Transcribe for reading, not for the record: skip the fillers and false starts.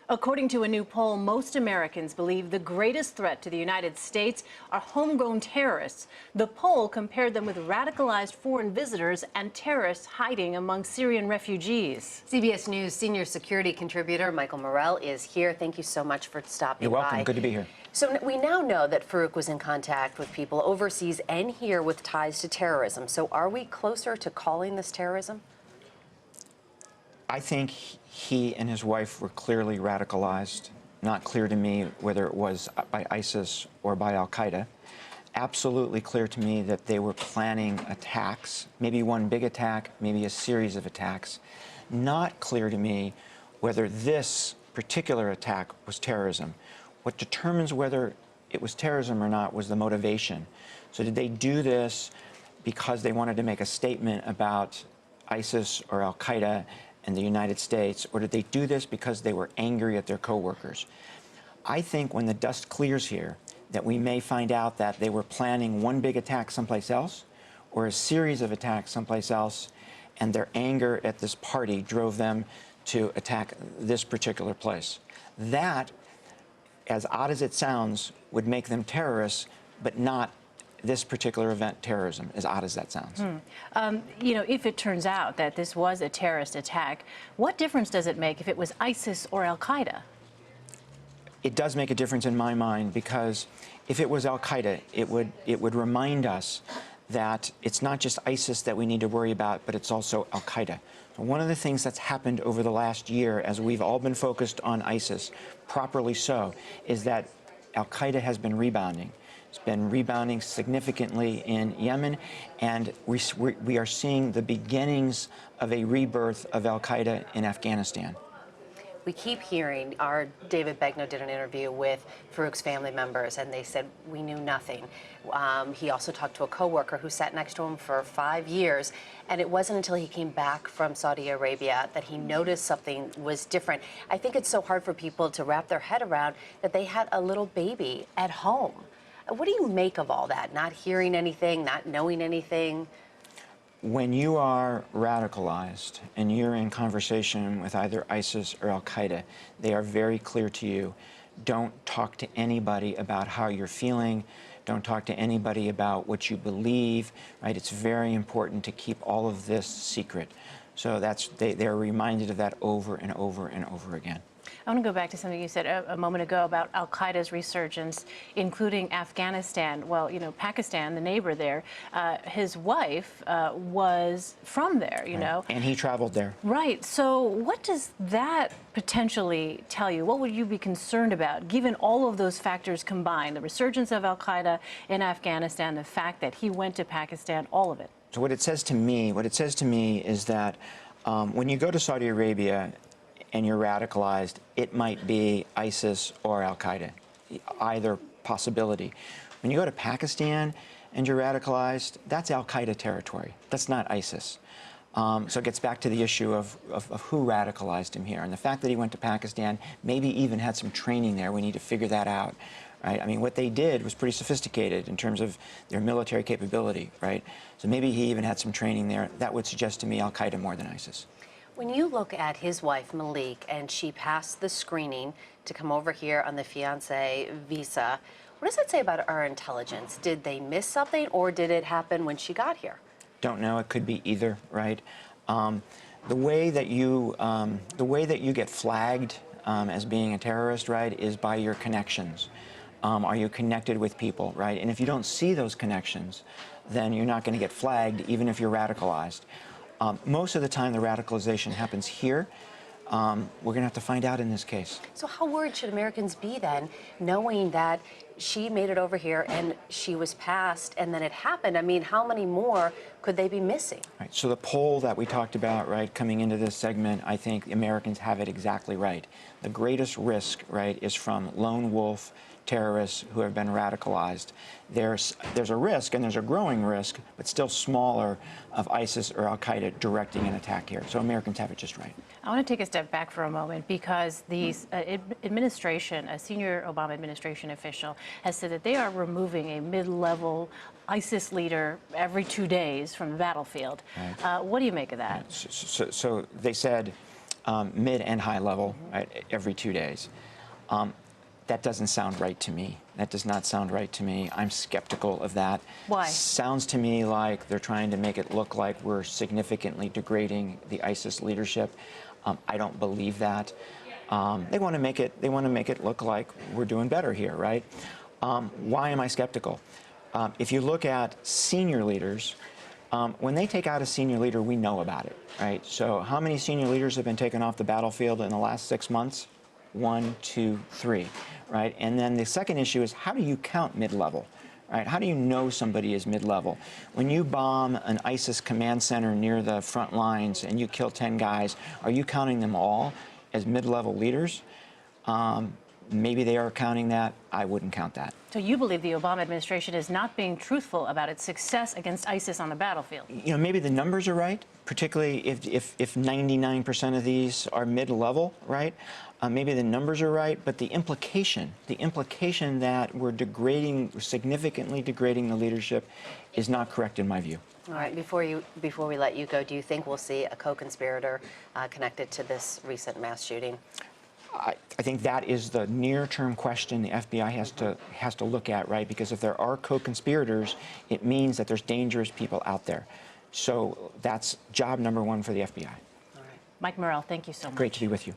According to a new poll, most Americans believe the greatest threat to the United States are homegrown terrorists. The poll compared them with radicalized foreign visitors and terrorists hiding among Syrian refugees. CBS News senior security contributor Michael Morell is here. Thank you so much for stopping by. You're welcome. Good to be here. So we now know that Farouk was in contact with people overseas and here with ties to terrorism. So are we closer to calling this terrorism? I think he and his wife were clearly radicalized. Not clear to me whether it was by ISIS or by al-Qaeda. Absolutely clear to me that they were planning attacks, maybe one big attack, maybe a series of attacks. Not clear to me whether this particular attack was terrorism. What determines whether it was terrorism or not was the motivation. So did they do this because they wanted to make a statement about ISIS or al-Qaeda in the United States, or did they do this because they were angry at their coworkers? I think when the dust clears here, that we may find out that they were planning one big attack someplace else, or a series of attacks someplace else, and their anger at this party drove them to attack this particular place. That, as odd as it sounds, would make them terrorists, but not this particular event terrorism, as odd as that sounds. You know, if it turns out that this was a terrorist attack, what difference does it make if it was ISIS or al-Qaeda? It does make a difference in my mind, because if it was al-Qaeda, it would remind us that it's not just ISIS that we need to worry about, but it's also al-Qaeda. So one of the things that's happened over the last year, as we've all been focused on ISIS, properly so, is that al-Qaeda has been rebounding. It's been rebounding significantly in Yemen, and we are seeing the beginnings of a rebirth of al-Qaeda in Afghanistan. We keep hearing, our David Begnaud did an interview with Farouk's family members, and they said, we knew nothing. He also talked to a coworker who sat next to him for 5 years, and it wasn't until he came back from Saudi Arabia that he noticed something was different. I think it's so hard for people to wrap their head around that they had a little baby at home. What do you make of all that? Not hearing anything, not knowing anything? When you are radicalized and you're in conversation with either ISIS or al-Qaeda, they are very clear to you. Don't talk to anybody about how you're feeling. Don't talk to anybody about what you believe, right? It's very important to keep all of this secret. So they're reminded of that over and over and over again. I want to go back to something you said a moment ago about al-Qaeda's resurgence, including Afghanistan. Well, you know, Pakistan, the neighbor there, his wife was from there, you know. And he traveled there. Right. So what does that potentially tell you? What would you be concerned about, given all of those factors combined, the resurgence of al-Qaeda in Afghanistan, the fact that he went to Pakistan, all of it? So what it says to me is that when you go to Saudi Arabia and you're radicalized, it might be ISIS or al-Qaeda, either possibility. When you go to Pakistan and you're radicalized, that's al-Qaeda territory. That's not ISIS. So it gets back to the issue of who radicalized him here. And the fact that he went to Pakistan, maybe even had some training there, we need to figure that out. Right? I mean, what they did was pretty sophisticated in terms of their military capability, right? So maybe he even had some training there. That would suggest to me al-Qaeda more than ISIS. When you look at his wife, Malik, and she passed the screening to come over here on the fiancé visa, what does that say about our intelligence? Did they miss something, or did it happen when she got here? Don't know. It could be either, right? The way that you get flagged as being a terrorist, right, is by your connections. Are you connected with people, right? And if you don't see those connections, then you're not going to get flagged, even if you're radicalized. Most of the time, the radicalization happens here. We're going to have to find out in this case. So how worried should Americans be then, knowing that she made it over here and she was passed and then it happened? I mean, how many more could they be missing? Right. So the poll that we talked about, right, coming into this segment, I think Americans have it exactly right. The greatest risk, right, is from lone wolf terrorists who have been radicalized. There's a risk, and there's a growing risk, but still smaller, of ISIS or al-Qaeda directing an attack here. So Americans have it just right. I want to take a step back for a moment, because the administration, a senior Obama administration official, has said that they are removing a mid-level ISIS leader every 2 days from the battlefield. Right. What do you make of that? So they said mid and high level, right, every 2 days. That doesn't sound right to me. That does not sound right to me. I'm skeptical of that. Why? Sounds to me like they're trying to make it look like we're significantly degrading the ISIS leadership. I don't believe that. They want to make it look like we're doing better here, right? Why am I skeptical? If you look at senior leaders, when they take out a senior leader, we know about it, right? So how many senior leaders have been taken off the battlefield in the last 6 months? 1, 2, 3, right? And then the second issue is, how do you count mid-level, right? How do you know somebody is mid-level? When you bomb an ISIS command center near the front lines and you kill 10 guys, are you counting them all as mid-level leaders? Maybe they are counting that. I wouldn't count that. So you believe the Obama administration is not being truthful about its success against ISIS on the battlefield? You know, maybe the numbers are right, particularly if 99% of these are mid-level, right? Maybe the numbers are right, but the implication that we're significantly degrading the leadership is not correct in my view. All right, before we let you go, do you think we'll see a co-conspirator connected to this recent mass shooting? I think that is the near-term question the FBI has to look at, right? Because if there are co-conspirators, it means that there's dangerous people out there. So that's job number one for the FBI. All right. Mike Morell, thank you so much. Great to be with you.